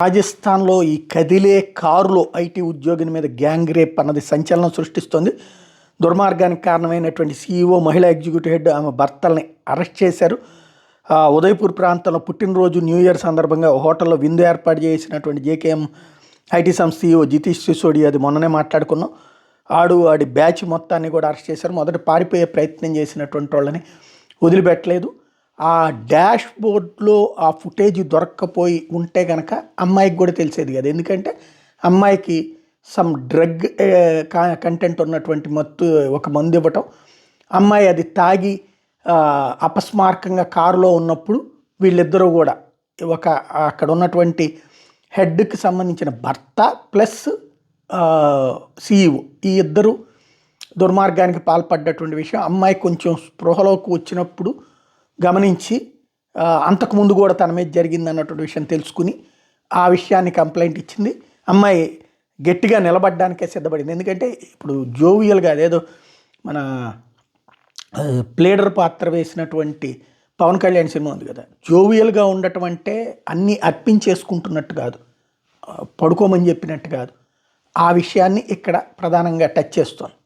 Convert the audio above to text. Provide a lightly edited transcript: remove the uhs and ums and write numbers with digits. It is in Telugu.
రాజస్థాన్లో ఈ కదిలే కారులో ఐటీ ఉద్యోగిని మీద గ్యాంగ్ రేప్ అన్నది సంచలనం సృష్టిస్తోంది. దుర్మార్గానికి కారణమైనటువంటి సీఈఓ, మహిళా ఎగ్జిక్యూటివ్ హెడ్ ఆమె భర్తల్ని అరెస్ట్ చేశారు. ఉదయపూర్ ప్రాంతంలో పుట్టినరోజు, న్యూ ఇయర్ సందర్భంగా హోటల్లో విందు ఏర్పాటు చేసినటువంటి జేకేఎం ఐటీ సంస్థ సీఈఓ జితీష్ సిసోడియా, అది మొన్ననే మాట్లాడుకున్నాం. వాడి బ్యాచ్ మొత్తాన్ని కూడా అరెస్ట్ చేశారు. మొదట పారిపోయే ప్రయత్నం చేసినటువంటి వాళ్ళని వదిలిపెట్టలేదు. ఆ డాష్ బోర్డ్లో ఆ ఫుటేజ్ దొరక్కపోయి ఉంటే కనుక అమ్మాయికి కూడా తెలిసేది కదా. ఎందుకంటే అమ్మాయికి సమ్ డ్రగ్ కంటెంట్ ఉన్నటువంటి ఒక మందు ఇవ్వటం, అమ్మాయి అది తాగి అపస్మారకంగా కారులో ఉన్నప్పుడు వీళ్ళిద్దరూ కూడా అక్కడ ఉన్నటువంటి హెడ్కి సంబంధించిన భర్త ప్లస్ సీఈఓ, ఈ ఇద్దరు దుర్మార్గానికి పాల్పడ్డటువంటి విషయం అమ్మాయి కొంచెం స్పృహలోకి వచ్చినప్పుడు గమనించి, అంతకుముందు కూడా తన మీద జరిగింది అన్నటువంటి విషయం తెలుసుకుని ఆ విషయాన్ని కంప్లైంట్ ఇచ్చింది. అమ్మాయి గట్టిగా నిలబడడానికే సిద్ధపడింది. ఎందుకంటే ఇప్పుడు జోవియల్గా అదేదో మన ప్లేడర్ పాత్ర వేసినటువంటి పవన్ కళ్యాణ్ సినిమా ఉంది కదా, జోవియల్గా ఉండటం అంటే అన్నీ అర్పించేసుకుంటున్నట్టు కాదు, పడుకోమని చెప్పినట్టు కాదు. ఆ విషయాన్ని ఇక్కడ ప్రధానంగా టచ్ చేస్తోంది.